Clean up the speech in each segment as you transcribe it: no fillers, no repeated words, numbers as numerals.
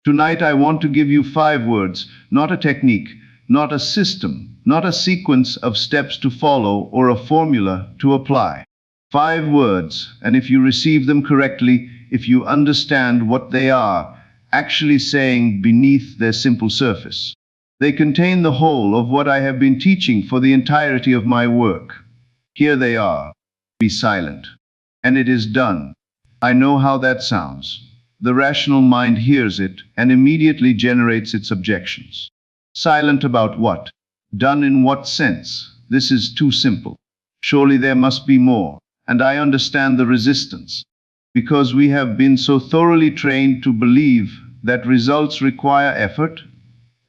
Tonight I want to give you 5 words, not a technique, not a system, not a sequence of steps to follow or a formula to apply. 5 words, and if you receive them correctly, if you understand what they are actually saying beneath their simple surface, they contain the whole of what I have been teaching for the entirety of my work. Here they are. Be silent. And it is done. I know how that sounds. The rational mind hears it and immediately generates its objections. Silent about what? Done in what sense? This is too simple. Surely there must be more, and I understand the resistance. Because we have been so thoroughly trained to believe that results require effort,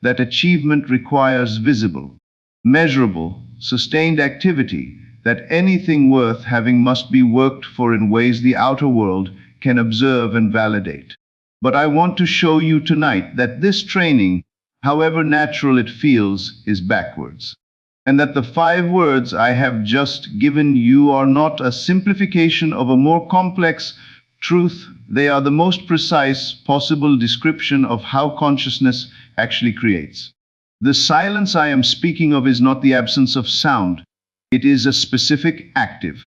that achievement requires visible, measurable, sustained activity, that anything worth having must be worked for in ways the outer world can observe and validate. But I want to show you tonight that this training, however natural it feels, is backwards. And that the 5 words I have just given you are not a simplification of a more complex truth. They are the most precise possible description of how consciousness actually creates. The silence I am speaking of is not the absence of sound. It is a specific, active,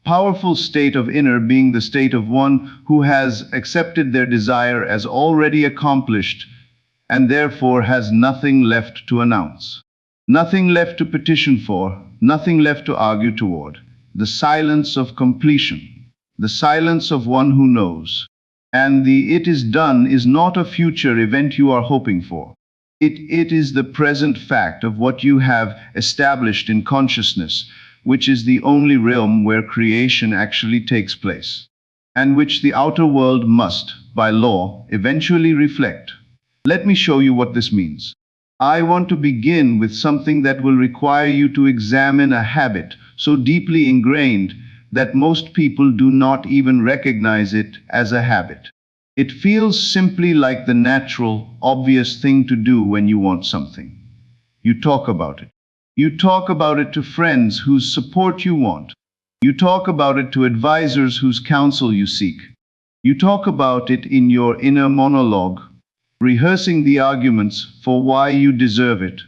powerful state of inner being, the state of one who has accepted their desire as already accomplished and therefore has nothing left to announce, nothing left to petition for, nothing left to argue toward. The silence of completion, the silence of one who knows. And the "it is done" is not a future event you are hoping for. It is the present fact of what you have established in consciousness, which is the only realm where creation actually takes place, and which the outer world must, by law, eventually reflect. Let me show you what this means. I want to begin with something that will require you to examine a habit so deeply ingrained that most people do not even recognize it as a habit. It feels simply like the natural, obvious thing to do when you want something. You talk about it. You talk about it to friends whose support you want. You talk about it to advisors whose counsel you seek. You talk about it in your inner monologue, rehearsing the arguments for why you deserve it,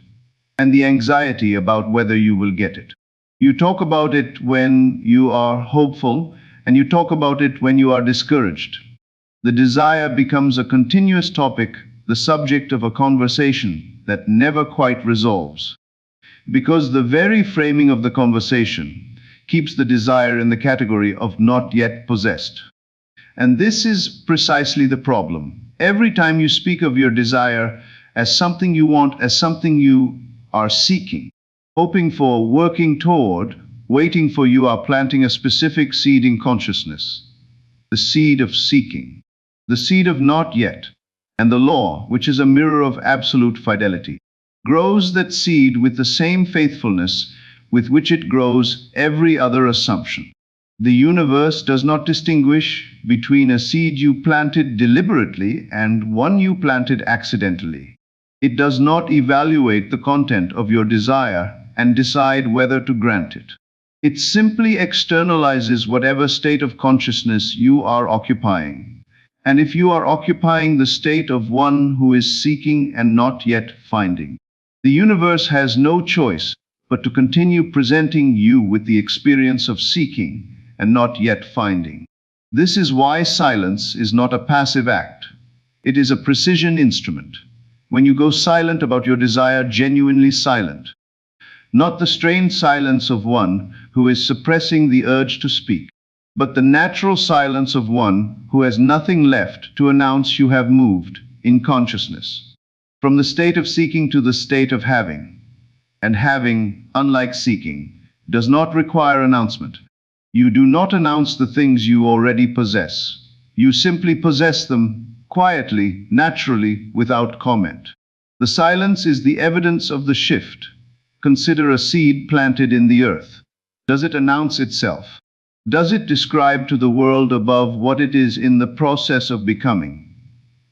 and the anxiety about whether you will get it. You talk about it when you are hopeful, and you talk about it when you are discouraged. The desire becomes a continuous topic, the subject of a conversation that never quite resolves. Because the very framing of the conversation keeps the desire in the category of not yet possessed. And this is precisely the problem. Every time you speak of your desire as something you want, as something you are seeking, hoping for, working toward, waiting for, you are planting a specific seed in consciousness. The seed of seeking. The seed of not yet. And the law, which is a mirror of absolute fidelity, grows that seed with the same faithfulness with which it grows every other assumption. The universe does not distinguish between a seed you planted deliberately and one you planted accidentally. It does not evaluate the content of your desire and decide whether to grant it. It simply externalizes whatever state of consciousness you are occupying. And if you are occupying the state of one who is seeking and not yet finding, the universe has no choice but to continue presenting you with the experience of seeking and not yet finding. This is why silence is not a passive act. It is a precision instrument. When you go silent about your desire, genuinely silent, not the strained silence of one who is suppressing the urge to speak, but the natural silence of one who has nothing left to announce, you have moved in consciousness from the state of seeking to the state of having. And having, unlike seeking, does not require announcement. You do not announce the things you already possess. You simply possess them quietly, naturally, without comment. The silence is the evidence of the shift. Consider a seed planted in the earth. Does it announce itself? Does it describe to the world above what it is in the process of becoming?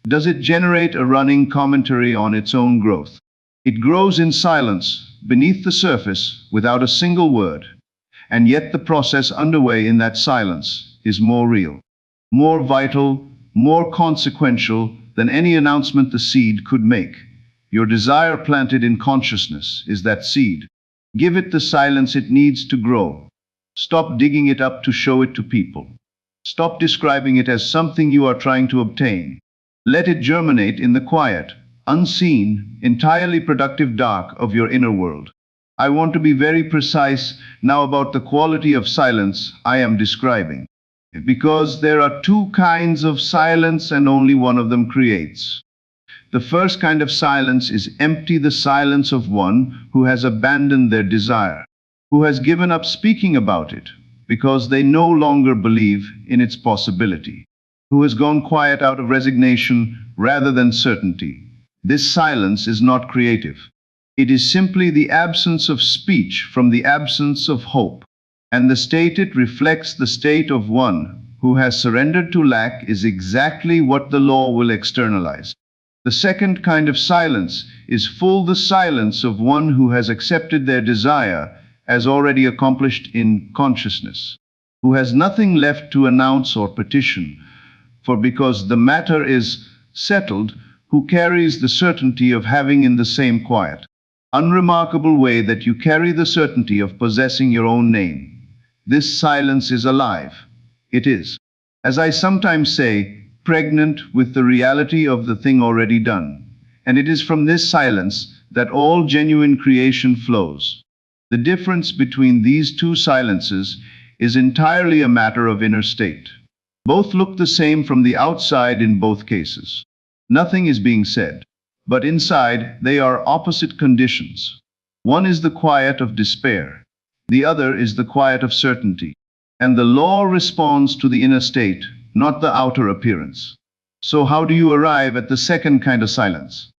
Does it generate a running commentary on its own growth? It grows in silence, beneath the surface, without a single word. And yet the process underway in that silence is more real, more vital, more consequential than any announcement the seed could make. Your desire planted in consciousness is that seed. Give it the silence it needs to grow. Stop digging it up to show it to people. Stop describing it as something you are trying to obtain. Let it germinate in the quiet, unseen, entirely productive dark of your inner world. I want to be very precise now about the quality of silence I am describing, because there are two kinds of silence and only one of them creates. The first kind of silence is empty, the silence of one who has abandoned their desire, who has given up speaking about it because they no longer believe in its possibility, who has gone quiet out of resignation rather than certainty. This silence is not creative. It is simply the absence of speech from the absence of hope. And the state it reflects, the state of one who has surrendered to lack, is exactly what the law will externalize. The second kind of silence is full, the silence of one who has accepted their desire as already accomplished in consciousness, who has nothing left to announce or petition, for because the matter is settled, who carries the certainty of having in the same quiet, unremarkable way that you carry the certainty of possessing your own name. This silence is alive. It is, as I sometimes say, pregnant with the reality of the thing already done. And it is from this silence that all genuine creation flows. The difference between these two silences is entirely a matter of inner state. Both look the same from the outside in both cases. Nothing is being said, but inside they are opposite conditions. One is the quiet of despair. The other is the quiet of certainty. And the law responds to the inner state, not the outer appearance. So how do you arrive at the second kind of silence?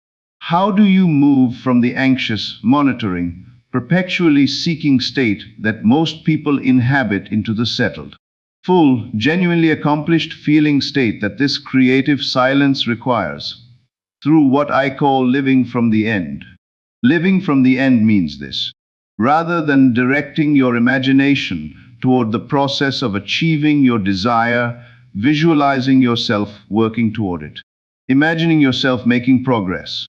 How do you move from the anxious, monitoring, perpetually seeking state that most people inhabit into the settled, full, genuinely accomplished feeling state that this creative silence requires? Through what I call living from the end. Living from the end means this. Rather than directing your imagination toward the process of achieving your desire, visualizing yourself working toward it, imagining yourself making progress,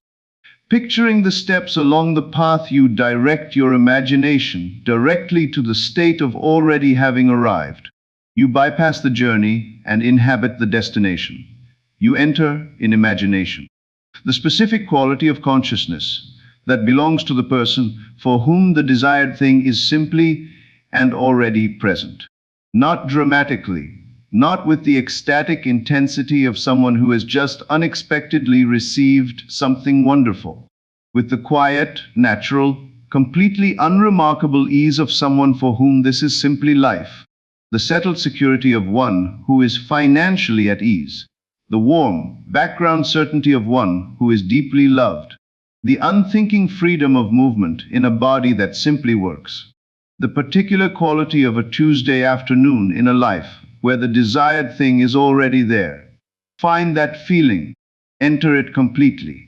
picturing the steps along the path, you direct your imagination directly to the state of already having arrived. You bypass the journey and inhabit the destination. You enter in imagination. The specific quality of consciousness that belongs to the person for whom the desired thing is simply and already present. Not dramatically, not with the ecstatic intensity of someone who has just unexpectedly received something wonderful, with the quiet, natural, completely unremarkable ease of someone for whom this is simply life. The settled security of one who is financially at ease. The warm, background certainty of one who is deeply loved. The unthinking freedom of movement in a body that simply works. The particular quality of a Tuesday afternoon in a life where the desired thing is already there. Find that feeling, enter it completely,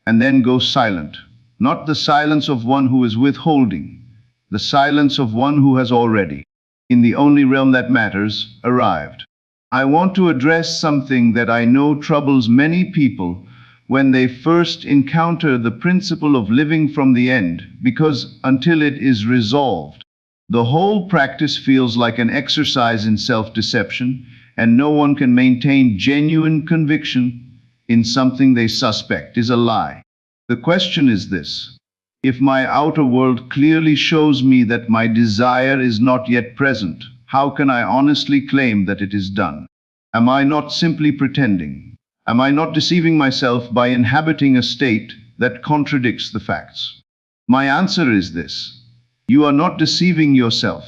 and then go silent. Not the silence of one who is withholding, the silence of one who has already, in the only realm that matters, arrived. I want to address something that I know troubles many people when they first encounter the principle of living from the end, because until it is resolved, the whole practice feels like an exercise in self-deception, and no one can maintain genuine conviction in something they suspect is a lie. The question is this: if my outer world clearly shows me that my desire is not yet present, how can I honestly claim that it is done? Am I not simply pretending? Am I not deceiving myself by inhabiting a state that contradicts the facts? My answer is this: you are not deceiving yourself.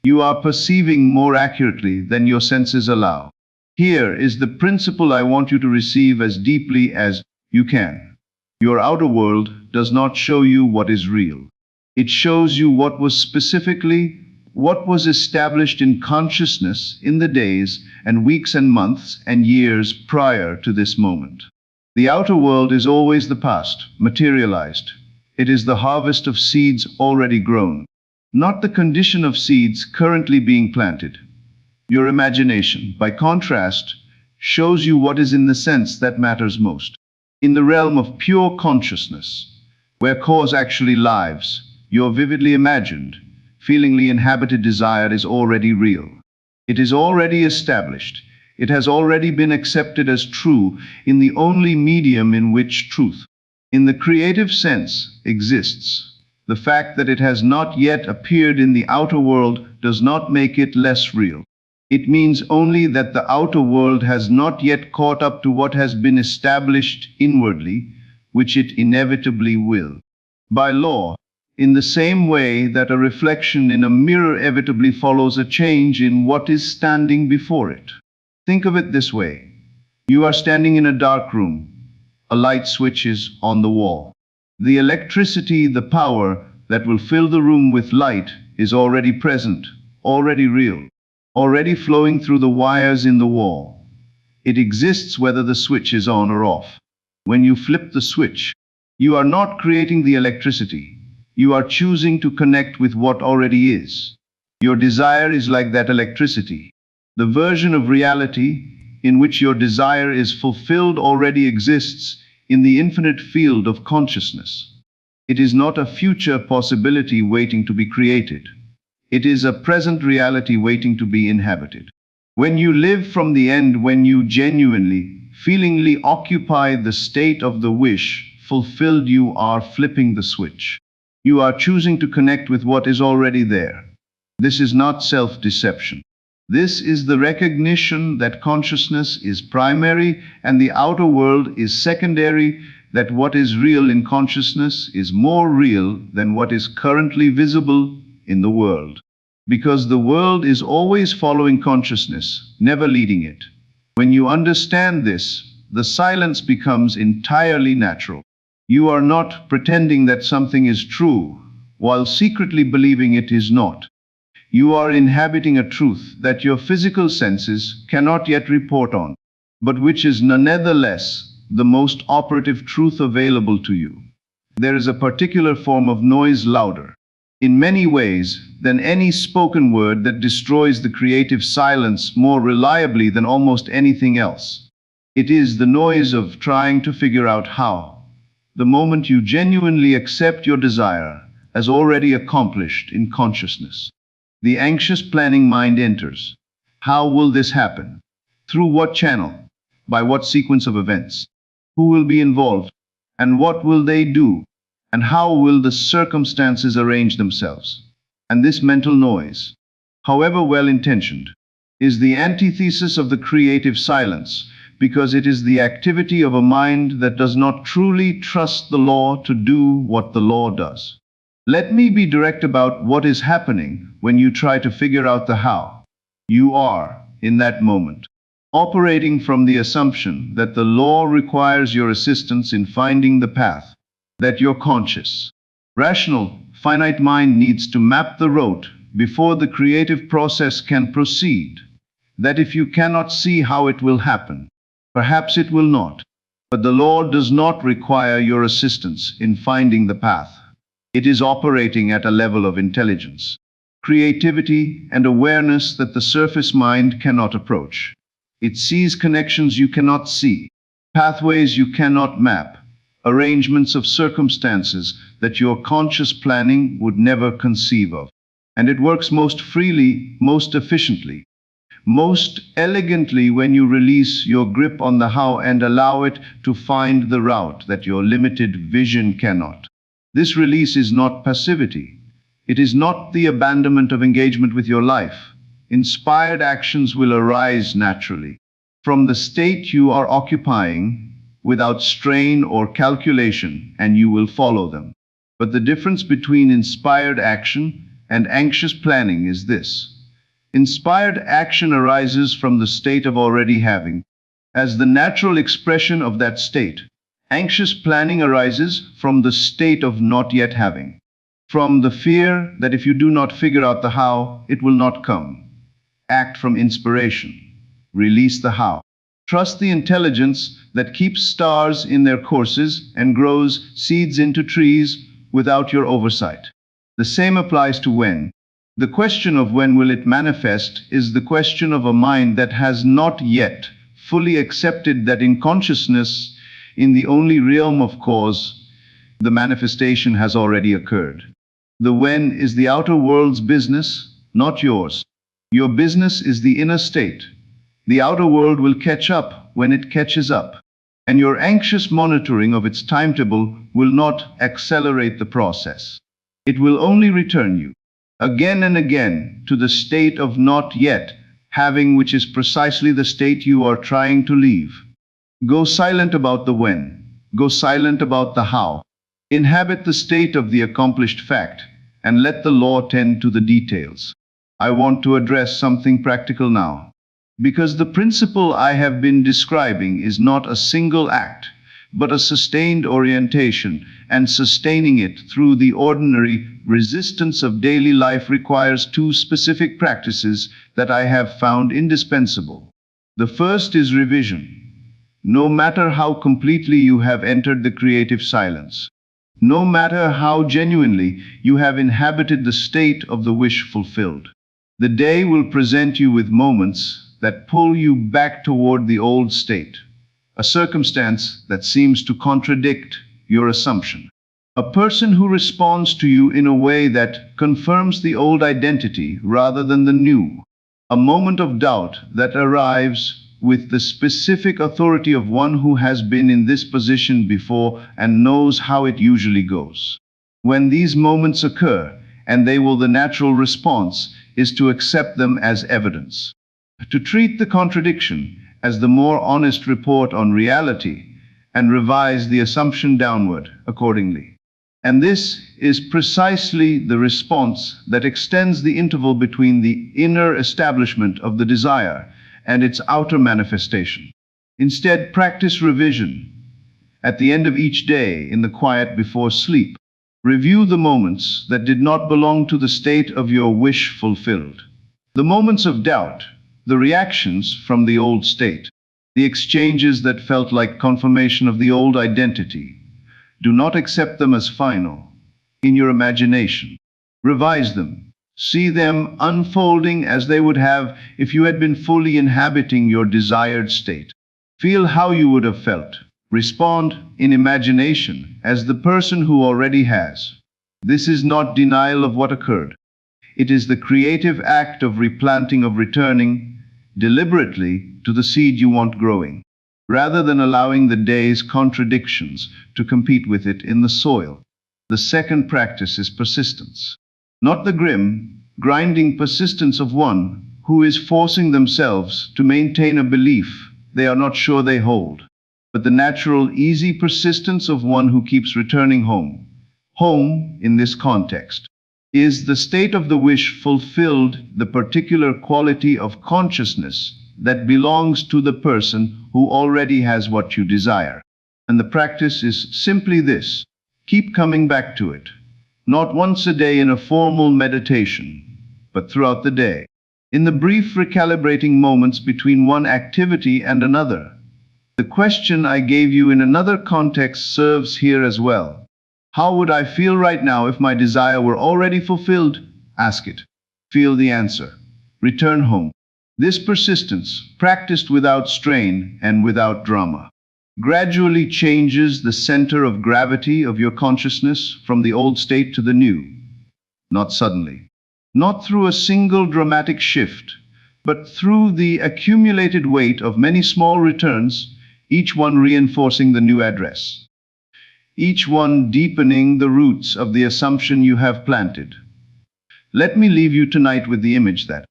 You are perceiving more accurately than your senses allow. Here is the principle I want you to receive as deeply as you can. Your outer world does not show you what is real. It shows you what was specifically, what was established in consciousness in the days and weeks and months and years prior to this moment. The outer world is always the past, materialized. It is the harvest of seeds already grown, not the condition of seeds currently being planted. Your imagination, by contrast, shows you what is in the sense that matters most. In the realm of pure consciousness, where cause actually lives, your vividly imagined, feelingly inhabited desire is already real. It is already established. It has already been accepted as true in the only medium in which truth, in the creative sense, exists. The fact that it has not yet appeared in the outer world does not make it less real. It means only that the outer world has not yet caught up to what has been established inwardly, which it inevitably will. By law, in the same way that a reflection in a mirror inevitably follows a change in what is standing before it. Think of it this way. You are standing in a dark room. A light switch is on the wall. The electricity, the power that will fill the room with light is already present, already real, already flowing through the wires in the wall. It exists whether the switch is on or off. When you flip the switch, you are not creating the electricity. You are choosing to connect with what already is. Your desire is like that electricity. The version of reality in which your desire is fulfilled already exists in the infinite field of consciousness. It is not a future possibility waiting to be created. It is a present reality waiting to be inhabited. When you live from the end, when you genuinely, feelingly occupy the state of the wish fulfilled, you are flipping the switch. You are choosing to connect with what is already there. This is not self-deception. This is the recognition that consciousness is primary and the outer world is secondary, that what is real in consciousness is more real than what is currently visible in the world. Because the world is always following consciousness, never leading it. When you understand this, the silence becomes entirely natural. You are not pretending that something is true, while secretly believing it is not. You are inhabiting a truth that your physical senses cannot yet report on, but which is nonetheless the most operative truth available to you. There is a particular form of noise louder, in many ways, than any spoken word that destroys the creative silence more reliably than almost anything else. It is the noise of trying to figure out how. The moment you genuinely accept your desire as already accomplished in consciousness, the anxious planning mind enters. How will this happen? Through what channel? By what sequence of events? Who will be involved? And what will they do? And how will the circumstances arrange themselves? And this mental noise, however well-intentioned, is the antithesis of the creative silence, because it is the activity of a mind that does not truly trust the law to do what the law does. Let me be direct about what is happening when you try to figure out the how. You are, in that moment, operating from the assumption that the law requires your assistance in finding the path, that your conscious, rational, finite mind needs to map the road before the creative process can proceed, that if you cannot see how it will happen, perhaps it will not. But the law does not require your assistance in finding the path. It is operating at a level of intelligence, creativity, and awareness that the surface mind cannot approach. It sees connections you cannot see, pathways you cannot map, arrangements of circumstances that your conscious planning would never conceive of. And it works most freely, most efficiently, most elegantly when you release your grip on the how and allow it to find the route that your limited vision cannot. This release is not passivity. It is not the abandonment of engagement with your life. Inspired actions will arise naturally from the state you are occupying, without strain or calculation, and you will follow them. But the difference between inspired action and anxious planning is this. Inspired action arises from the state of already having, as the natural expression of that state. Anxious planning arises from the state of not yet having, from the fear that if you do not figure out the how, it will not come. Act from inspiration. Release the how. Trust the intelligence that keeps stars in their courses and grows seeds into trees without your oversight. The same applies to when. The question of when will it manifest is the question of a mind that has not yet fully accepted that in consciousness, in the only realm of cause, the manifestation has already occurred. The when is the outer world's business, not yours. Your business is the inner state. The outer world will catch up when it catches up, and your anxious monitoring of its timetable will not accelerate the process. It will only return you, again and again, to the state of not yet having, which is precisely the state you are trying to leave. Go silent about the when. Go silent about the how. Inhabit the state of the accomplished fact, and let the law tend to the details. I want to address something practical now, because the principle I have been describing is not a single act, but a sustained orientation, and sustaining it through the ordinary resistance of daily life requires two specific practices that I have found indispensable. The first is revision. No matter how completely you have entered the creative silence, no matter how genuinely you have inhabited the state of the wish fulfilled, the day will present you with moments that pull you back toward the old state, a circumstance that seems to contradict your assumption, a person who responds to you in a way that confirms the old identity rather than the new, a moment of doubt that arrives with the specific authority of one who has been in this position before and knows how it usually goes. When these moments occur, and they will, the natural response is to accept them as evidence, to treat the contradiction as the more honest report on reality, and revise the assumption downward accordingly. And this is precisely the response that extends the interval between the inner establishment of the desire and its outer manifestation. Instead, practice revision. At the end of each day, in the quiet before sleep, review the moments that did not belong to the state of your wish fulfilled. The moments of doubt, the reactions from the old state, the exchanges that felt like confirmation of the old identity. Do not accept them as final. In your imagination, revise them. See them unfolding as they would have if you had been fully inhabiting your desired state. Feel how you would have felt. Respond in imagination as the person who already has. This is not denial of what occurred. It is the creative act of replanting, of returning deliberately to the seed you want growing, rather than allowing the day's contradictions to compete with it in the soil. The second practice is persistence. Not the grim, grinding persistence of one who is forcing themselves to maintain a belief they are not sure they hold, but the natural, easy persistence of one who keeps returning home. Home, in this context, is the state of the wish fulfilled, the particular quality of consciousness that belongs to the person who already has what you desire. And the practice is simply this: keep coming back to it. Not once a day in a formal meditation, but throughout the day, in the brief recalibrating moments between one activity and another. The question I gave you in another context serves here as well. How would I feel right now if my desire were already fulfilled? Ask it. Feel the answer. Return home. This persistence, practiced without strain and without drama, gradually changes the center of gravity of your consciousness from the old state to the new. Not suddenly, not through a single dramatic shift, but through the accumulated weight of many small returns, each one reinforcing the new address, each one deepening the roots of the assumption you have planted. Let me leave you tonight with the image that,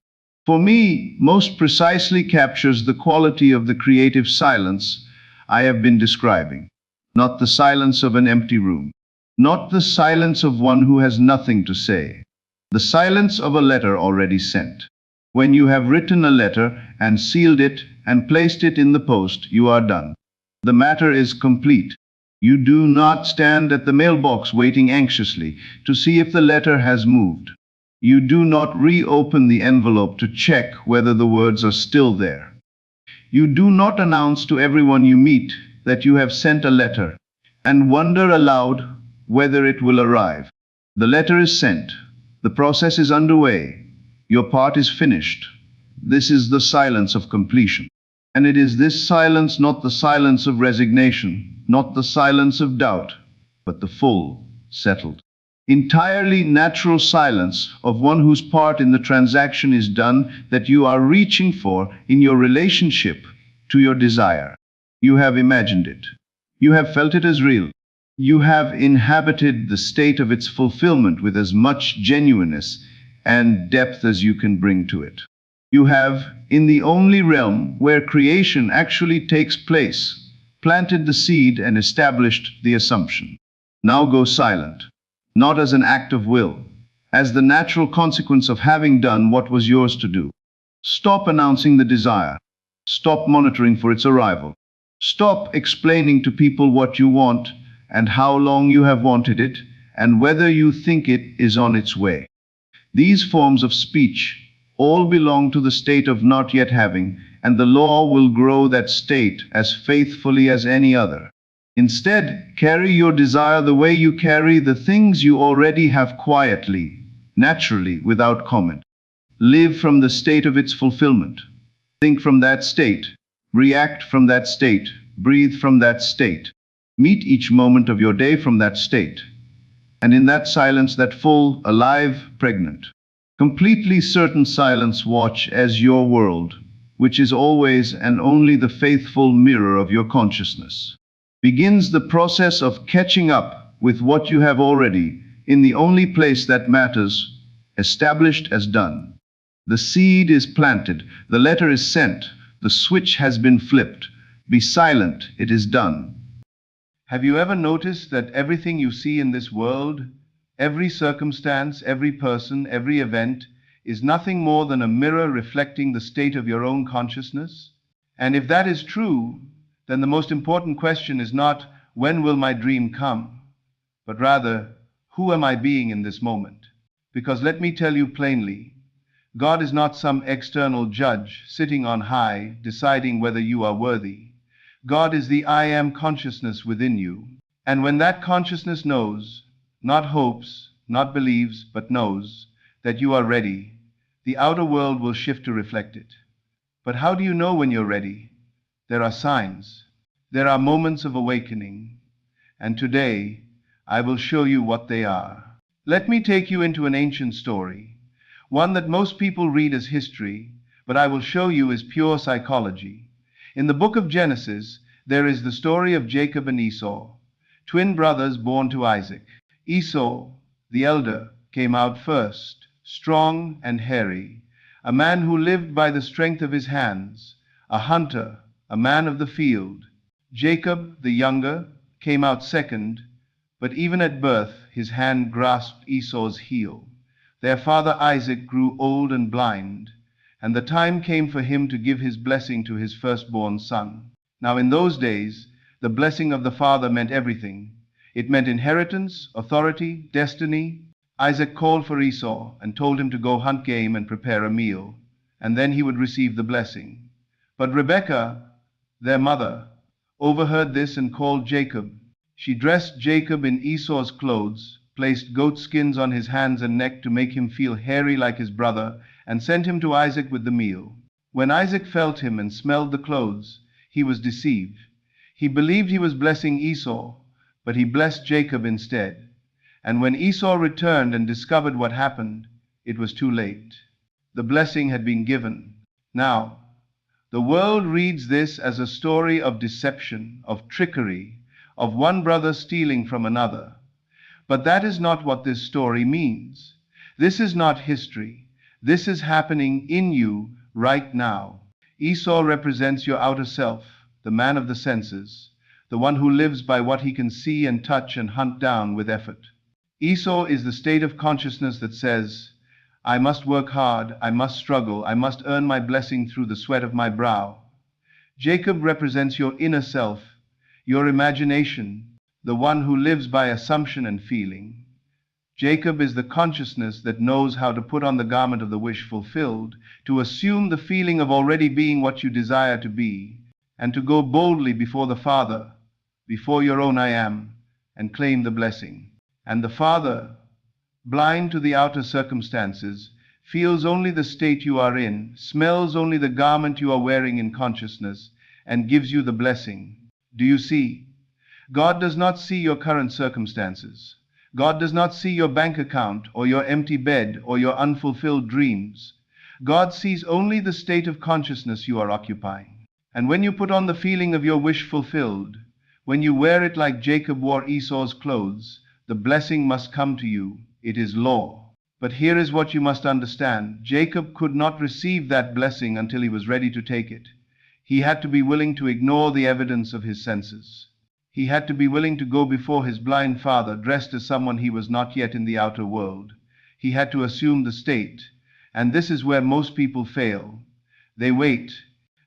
for me, most precisely captures the quality of the creative silence I have been describing. Not the silence of an empty room, not the silence of one who has nothing to say, the silence of a letter already sent. When you have written a letter and sealed it and placed it in the post, you are done. The matter is complete. You do not stand at the mailbox waiting anxiously to see if the letter has moved. You do not reopen the envelope to check whether the words are still there. You do not announce to everyone you meet that you have sent a letter and wonder aloud whether it will arrive. The letter is sent. The process is underway. Your part is finished. This is the silence of completion. And it is this silence, not the silence of resignation, not the silence of doubt, but the full, settled, entirely natural silence of one whose part in the transaction is done, that you are reaching for in your relationship to your desire. You have imagined it. You have felt it as real. You have inhabited the state of its fulfillment with as much genuineness and depth as you can bring to it. You have, in the only realm where creation actually takes place, planted the seed and established the assumption. Now go silent, not as an act of will, as the natural consequence of having done what was yours to do. Stop announcing the desire. Stop monitoring for its arrival. Stop explaining to people what you want and how long you have wanted it and whether you think it is on its way. These forms of speech all belong to the state of not yet having, and the law will grow that state as faithfully as any other. Instead, carry your desire the way you carry the things you already have, quietly, naturally, without comment. Live from the state of its fulfillment. Think from that state. React from that state. Breathe from that state. Meet each moment of your day from that state. And in that silence, that full, alive, pregnant, completely certain silence, watch as your world, which is always and only the faithful mirror of your consciousness, begins the process of catching up with what you have already, in the only place that matters, established as done. The seed is planted, the letter is sent, the switch has been flipped. Be silent, it is done. Have you ever noticed that everything you see in this world, every circumstance, every person, every event, is nothing more than a mirror reflecting the state of your own consciousness? And if that is true, then the most important question is not, when will my dream come? But rather, who am I being in this moment? Because let me tell you plainly, God is not some external judge sitting on high, deciding whether you are worthy. God is the I am consciousness within you. And when that consciousness knows, not hopes, not believes, but knows that you are ready, the outer world will shift to reflect it. But how do you know when you're ready? There are signs. There are moments of awakening. And today, I will show you what they are. Let me take you into an ancient story, one that most people read as history, but I will show you is pure psychology. In the book of Genesis, there is the story of Jacob and Esau, twin brothers born to Isaac. Esau, the elder, came out first, strong and hairy, a man who lived by the strength of his hands, a hunter, a man of the field. Jacob, the younger, came out second, but even at birth his hand grasped Esau's heel. Their father Isaac grew old and blind, and the time came for him to give his blessing to his firstborn son. Now in those days, the blessing of the father meant everything. It meant inheritance, authority, destiny. Isaac called for Esau and told him to go hunt game and prepare a meal, and then he would receive the blessing. But Rebekah, their mother, overheard this and called Jacob. She dressed Jacob in Esau's clothes, placed goat skins on his hands and neck to make him feel hairy like his brother, and sent him to Isaac with the meal. When Isaac felt him and smelled the clothes, he was deceived. He believed he was blessing Esau, but he blessed Jacob instead. And when Esau returned and discovered what happened, it was too late. The blessing had been given. Now, the world reads this as a story of deception, of trickery, of one brother stealing from another. But that is not what this story means. This is not history. This is happening in you right now. Esau represents your outer self, the man of the senses, the one who lives by what he can see and touch and hunt down with effort. Esau is the state of consciousness that says, I must work hard, I must struggle, I must earn my blessing through the sweat of my brow. Jacob represents your inner self, your imagination, the one who lives by assumption and feeling. Jacob is the consciousness that knows how to put on the garment of the wish fulfilled, to assume the feeling of already being what you desire to be, and to go boldly before the Father, before your own I am, and claim the blessing. And the Father, blind to the outer circumstances, feels only the state you are in, smells only the garment you are wearing in consciousness, and gives you the blessing. Do you see? God does not see your current circumstances. God does not see your bank account or your empty bed or your unfulfilled dreams. God sees only the state of consciousness you are occupying. And when you put on the feeling of your wish fulfilled, when you wear it like Jacob wore Esau's clothes, the blessing must come to you. It is law. But here is what you must understand. Jacob could not receive that blessing until he was ready to take it. He had to be willing to ignore the evidence of his senses. He had to be willing to go before his blind father, dressed as someone he was not yet in the outer world. He had to assume the state. And this is where most people fail. They wait.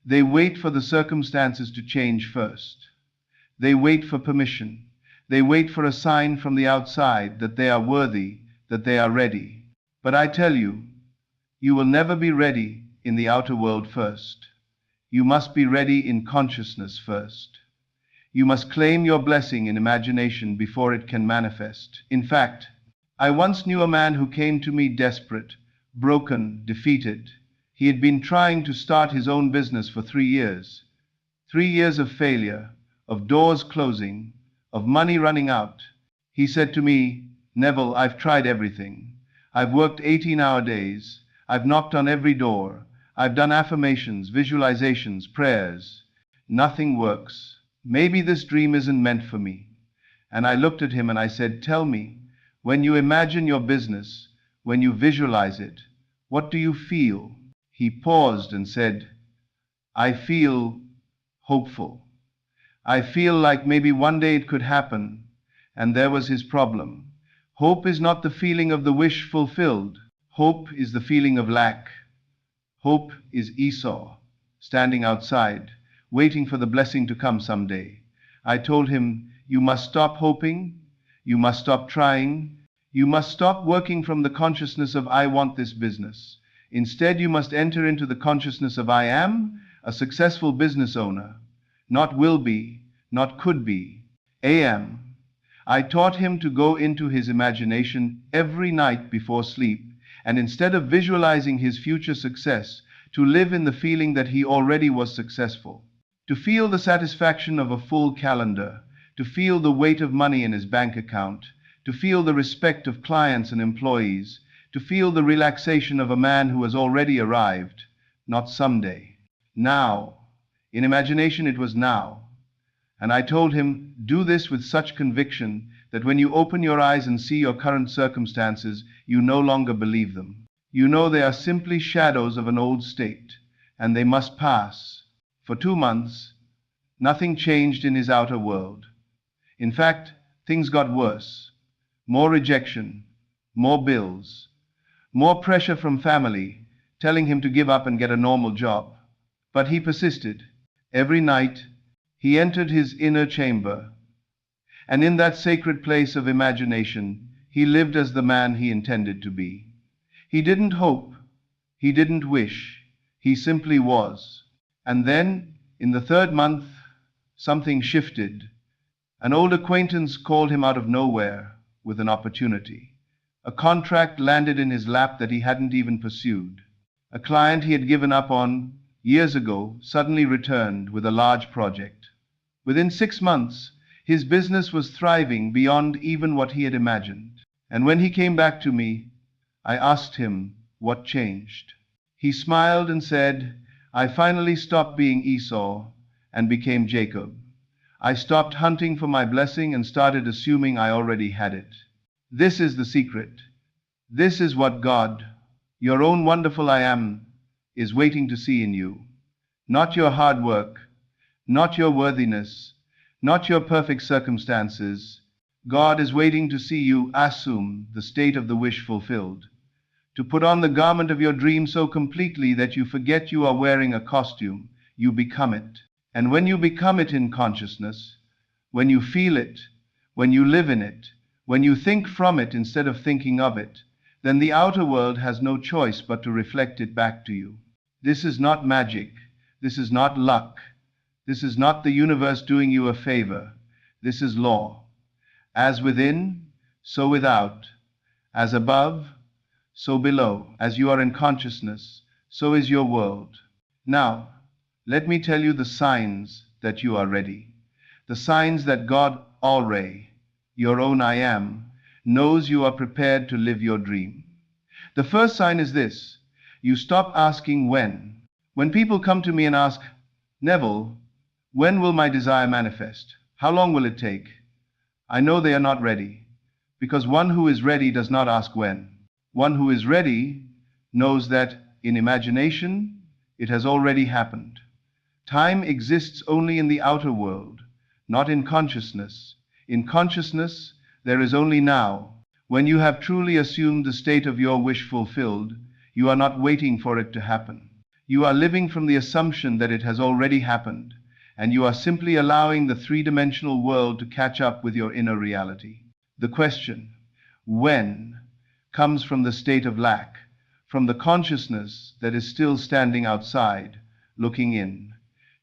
They wait for the circumstances to change first. They wait for permission. They wait for a sign from the outside that they are worthy, that they are ready. But I tell you, you will never be ready in the outer world first. You must be ready in consciousness first. You must claim your blessing in imagination before it can manifest. In fact, I once knew a man who came to me desperate, broken, defeated. He had been trying to start his own business for 3 years. 3 years of failure, of doors closing, of money running out. He said to me, "Neville, I've tried everything. I've worked 18-hour days. I've knocked on every door. I've done affirmations, visualizations, prayers. Nothing works. Maybe this dream isn't meant for me." And I looked at him and I said, "Tell me, when you imagine your business, when you visualize it, what do you feel?" He paused and said, "I feel hopeful. I feel like maybe one day it could happen." And there was his problem. Hope is not the feeling of the wish fulfilled. Hope is the feeling of lack. Hope is Esau, standing outside, waiting for the blessing to come someday. I told him, "You must stop hoping. You must stop trying. You must stop working from the consciousness of I want this business. Instead, you must enter into the consciousness of I am a successful business owner. Not will be, not could be, am." I taught him to go into his imagination every night before sleep, and instead of visualizing his future success, to live in the feeling that he already was successful. To feel the satisfaction of a full calendar, to feel the weight of money in his bank account, to feel the respect of clients and employees, to feel the relaxation of a man who has already arrived, not someday. Now. In imagination it was now. And I told him, do this with such conviction that when you open your eyes and see your current circumstances, you no longer believe them. You know they are simply shadows of an old state, and they must pass. For 2 months, nothing changed in his outer world. In fact, things got worse. More rejection, more bills, more pressure from family, telling him to give up and get a normal job. But he persisted. Every night, he entered his inner chamber, and in that sacred place of imagination, he lived as the man he intended to be. He didn't hope, he didn't wish, he simply was. And then, in the 3rd month, something shifted. An old acquaintance called him out of nowhere with an opportunity. A contract landed in his lap that he hadn't even pursued. A client he had given up on years ago suddenly returned with a large project. Within 6 months, his business was thriving beyond even what he had imagined. And when he came back to me, I asked him what changed. He smiled and said, "I finally stopped being Esau and became Jacob. I stopped hunting for my blessing and started assuming I already had it." This is the secret. This is what God, your own wonderful I am, is waiting to see in you. Not your hard work, not your worthiness, not your perfect circumstances. God is waiting to see you assume the state of the wish fulfilled. To put on the garment of your dream so completely that you forget you are wearing a costume, you become it. And when you become it in consciousness, when you feel it, when you live in it, when you think from it instead of thinking of it, then the outer world has no choice but to reflect it back to you. This is not magic. This is not luck. This is not the universe doing you a favor. This is law. As within, so without. As above, so below. As you are in consciousness, so is your world. Now, let me tell you the signs that you are ready. The signs that God already, your own I am, knows you are prepared to live your dream. The first sign is this: you stop asking when. When people come to me and ask, Neville, when will my desire manifest? How long will it take? I know they are not ready, because one who is ready does not ask when. One who is ready knows that in imagination it has already happened. Time exists only in the outer world, not in consciousness. In consciousness, there is only now. When you have truly assumed the state of your wish fulfilled, you are not waiting for it to happen. You are living from the assumption that it has already happened, and you are simply allowing the three-dimensional world to catch up with your inner reality. The question, when, comes from the state of lack, from the consciousness that is still standing outside, looking in.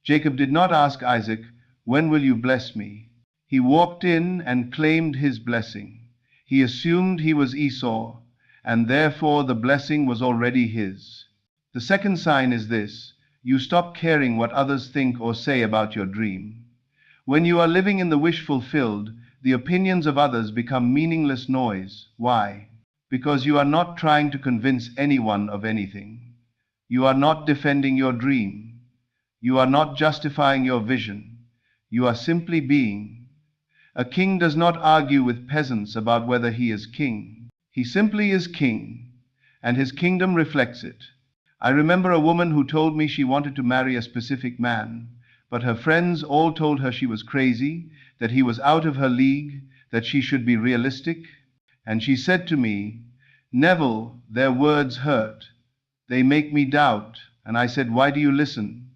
Jacob did not ask Isaac, when will you bless me? He walked in and claimed his blessing. He assumed he was Esau, and therefore the blessing was already his. The second sign is this: you stop caring what others think or say about your dream. When you are living in the wish fulfilled, the opinions of others become meaningless noise. Why? Because you are not trying to convince anyone of anything. You are not defending your dream. You are not justifying your vision. You are simply being. A king does not argue with peasants about whether he is king. He simply is king, and his kingdom reflects it. I remember a woman who told me she wanted to marry a specific man, but her friends all told her she was crazy, that he was out of her league, that she should be realistic. And she said to me, Neville, their words hurt. They make me doubt. And I said, why do you listen?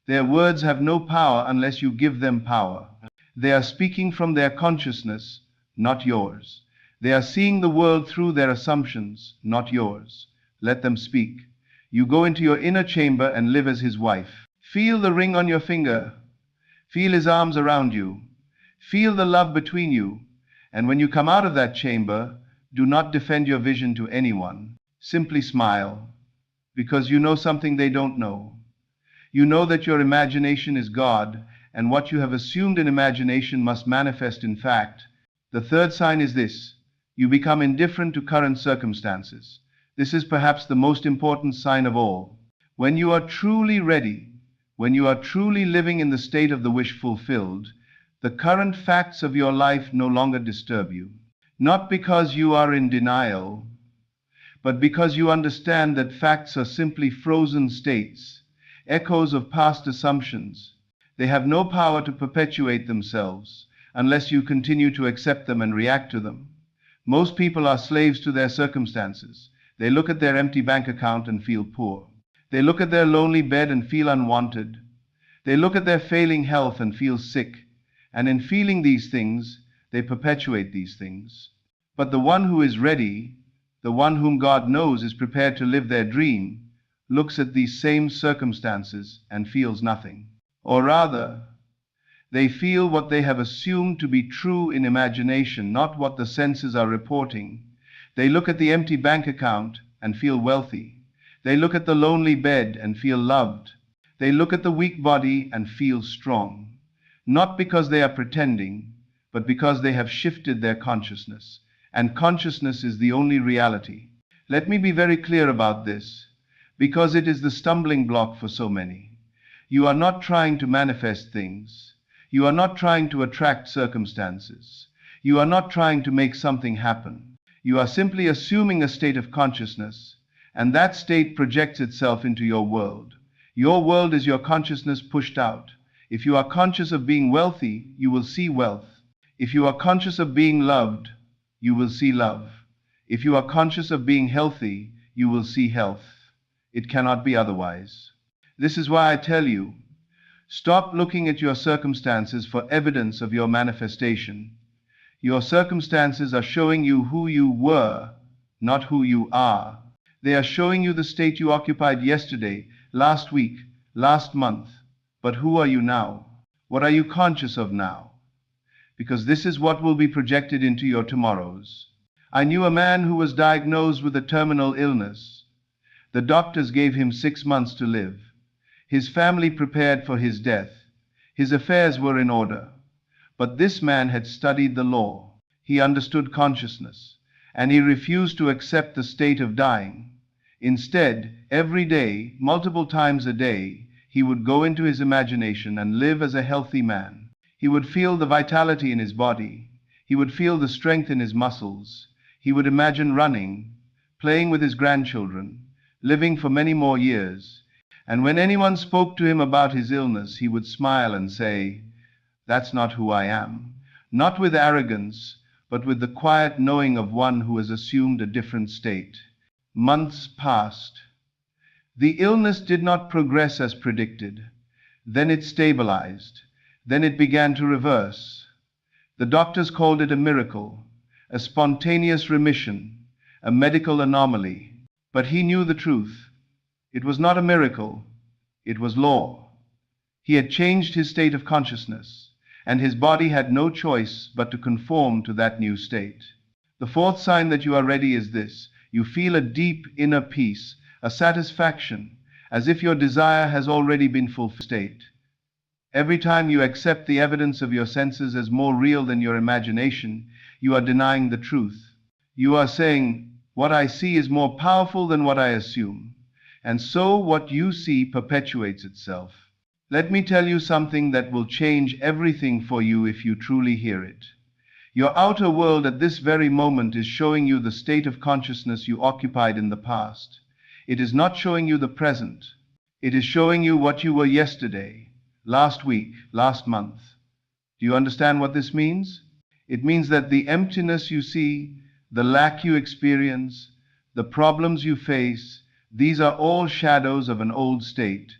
Their words have no power unless you give them power. They are speaking from their consciousness, not yours. They are seeing the world through their assumptions, not yours. Let them speak. You go into your inner chamber and live as his wife. Feel the ring on your finger. Feel his arms around you. Feel the love between you. And when you come out of that chamber, do not defend your vision to anyone. Simply smile, because you know something they don't know. You know that your imagination is God, and what you have assumed in imagination must manifest in fact. The third sign is this: you become indifferent to current circumstances. This is perhaps the most important sign of all. When you are truly ready, when you are truly living in the state of the wish fulfilled, the current facts of your life no longer disturb you. Not because you are in denial, but because you understand that facts are simply frozen states, echoes of past assumptions. They have no power to perpetuate themselves unless you continue to accept them and react to them. Most people are slaves to their circumstances. They look at their empty bank account and feel poor. They look at their lonely bed and feel unwanted. They look at their failing health and feel sick. And in feeling these things, they perpetuate these things. But the one who is ready, the one whom God knows is prepared to live their dream, looks at these same circumstances and feels nothing. Or rather, they feel what they have assumed to be true in imagination, not what the senses are reporting. They look at the empty bank account and feel wealthy. They look at the lonely bed and feel loved. They look at the weak body and feel strong. Not because they are pretending, but because they have shifted their consciousness. And consciousness is the only reality. Let me be very clear about this, because it is the stumbling block for so many. You are not trying to manifest things. You are not trying to attract circumstances. You are not trying to make something happen. You are simply assuming a state of consciousness, and that state projects itself into your world. Your world is your consciousness pushed out. If you are conscious of being wealthy, you will see wealth. If you are conscious of being loved, you will see love. If you are conscious of being healthy, you will see health. It cannot be otherwise. This is why I tell you, stop looking at your circumstances for evidence of your manifestation. Your circumstances are showing you who you were, not who you are. They are showing you the state you occupied yesterday, last week, last month. But who are you now? What are you conscious of now? Because this is what will be projected into your tomorrows. I knew a man who was diagnosed with a terminal illness. The doctors gave him 6 months to live. His family prepared for his death. His affairs were in order. But this man had studied the law. He understood consciousness, and he refused to accept the state of dying. Instead, every day, multiple times a day, he would go into his imagination and live as a healthy man. He would feel the vitality in his body. He would feel the strength in his muscles. He would imagine running, playing with his grandchildren, living for many more years. And when anyone spoke to him about his illness, he would smile and say, "That's not who I am." Not with arrogance, but with the quiet knowing of one who has assumed a different state. Months passed. The illness did not progress as predicted. Then it stabilized. Then it began to reverse. The doctors called it a miracle, a spontaneous remission, a medical anomaly. But he knew the truth. It was not a miracle. It was law. He had changed his state of consciousness, and his body had no choice but to conform to that new state. The fourth sign that you are ready is this: you feel a deep inner peace, a satisfaction, as if your desire has already been fulfilled. Every time you accept the evidence of your senses as more real than your imagination, you are denying the truth. You are saying, "What I see is more powerful than what I assume." And so what you see perpetuates itself. Let me tell you something that will change everything for you if you truly hear it. Your outer world at this very moment is showing you the state of consciousness you occupied in the past. It is not showing you the present. It is showing you what you were yesterday, last week, last month. Do you understand what this means? It means that the emptiness you see, the lack you experience, the problems you face, these are all shadows of an old state.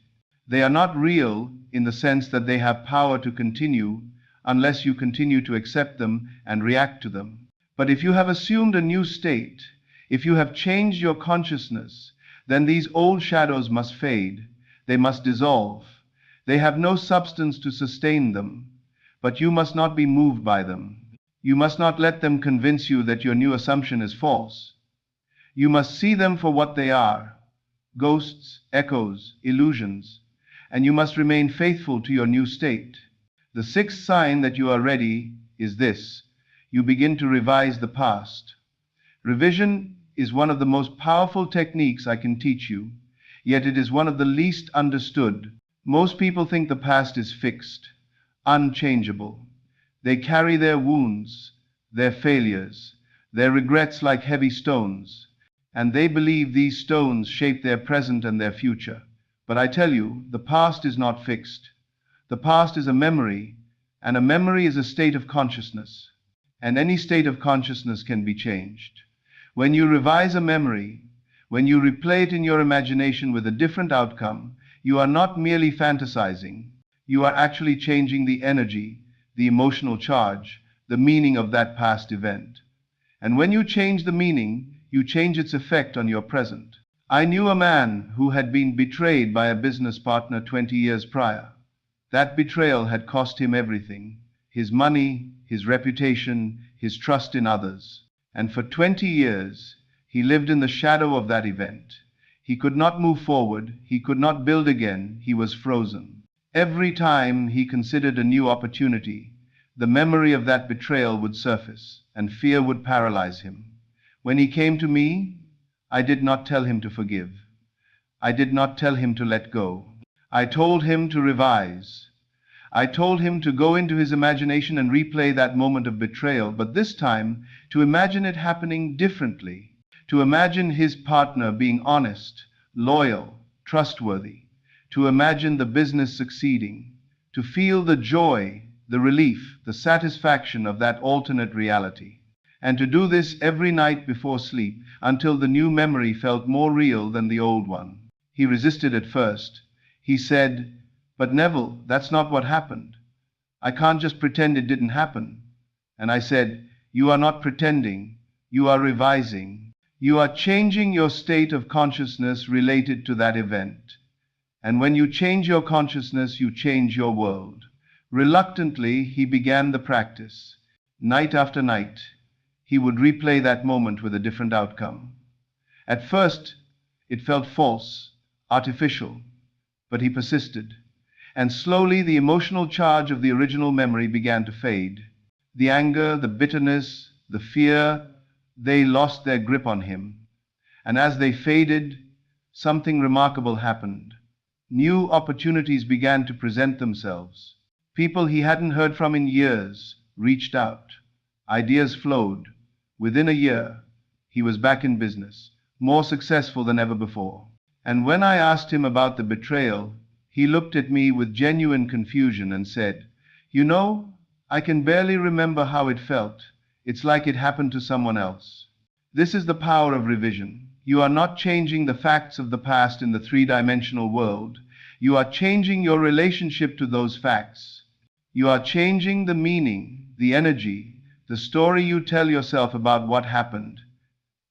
They are not real in the sense that they have power to continue unless you continue to accept them and react to them. But if you have assumed a new state, if you have changed your consciousness, then these old shadows must fade. They must dissolve. They have no substance to sustain them, but you must not be moved by them. You must not let them convince you that your new assumption is false. You must see them for what they are: ghosts, echoes, illusions, and you must remain faithful to your new state. The sixth sign that you are ready is this: you begin to revise the past. Revision is one of the most powerful techniques I can teach you, yet it is one of the least understood. Most people think the past is fixed, unchangeable. They carry their wounds, their failures, their regrets like heavy stones, and they believe these stones shape their present and their future. But I tell you, the past is not fixed. The past is a memory, and a memory is a state of consciousness, and any state of consciousness can be changed. When you revise a memory, when you replay it in your imagination with a different outcome, you are not merely fantasizing. You are actually changing the energy, the emotional charge, the meaning of that past event. And when you change the meaning, you change its effect on your present. I knew a man who had been betrayed by a business partner 20 years prior. That betrayal had cost him everything: his money, his reputation, his trust in others. And for 20 years, he lived in the shadow of that event. He could not move forward. He could not build again. He was frozen. Every time he considered a new opportunity, the memory of that betrayal would surface, and fear would paralyze him. When he came to me, I did not tell him to forgive. I did not tell him to let go. I told him to revise. I told him to go into his imagination and replay that moment of betrayal, but this time to imagine it happening differently. To imagine his partner being honest, loyal, trustworthy. To imagine the business succeeding. To feel the joy, the relief, the satisfaction of that alternate reality. And to do this every night before sleep, until the new memory felt more real than the old one. He resisted at first. He said, "But Neville, that's not what happened. I can't just pretend it didn't happen." And I said, "You are not pretending. You are revising. You are changing your state of consciousness related to that event. And when you change your consciousness, you change your world." Reluctantly, he began the practice. Night after night, he would replay that moment with a different outcome. At first, it felt false, artificial, but he persisted. And slowly the emotional charge of the original memory began to fade. The anger, the bitterness, the fear, they lost their grip on him. And as they faded, something remarkable happened. New opportunities began to present themselves. People he hadn't heard from in years reached out. Ideas flowed. Within a year, he was back in business, more successful than ever before. And when I asked him about the betrayal, he looked at me with genuine confusion and said, "You know, I can barely remember how it felt. It's like it happened to someone else." This is the power of revision. You are not changing the facts of the past in the three-dimensional world. You are changing your relationship to those facts. You are changing the meaning, the energy, the story you tell yourself about what happened.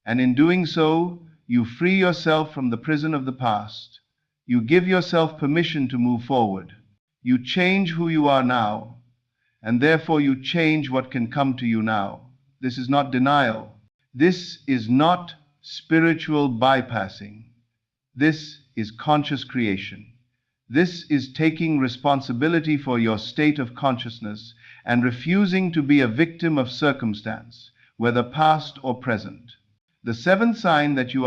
And in doing so, you free yourself from the prison of the past. You give yourself permission to move forward. You change who you are now, and therefore you change what can come to you now. This is not denial. This is not spiritual bypassing. This is conscious creation. This is taking responsibility for your state of consciousness and refusing to be a victim of circumstance, whether past or present. The seventh sign that you are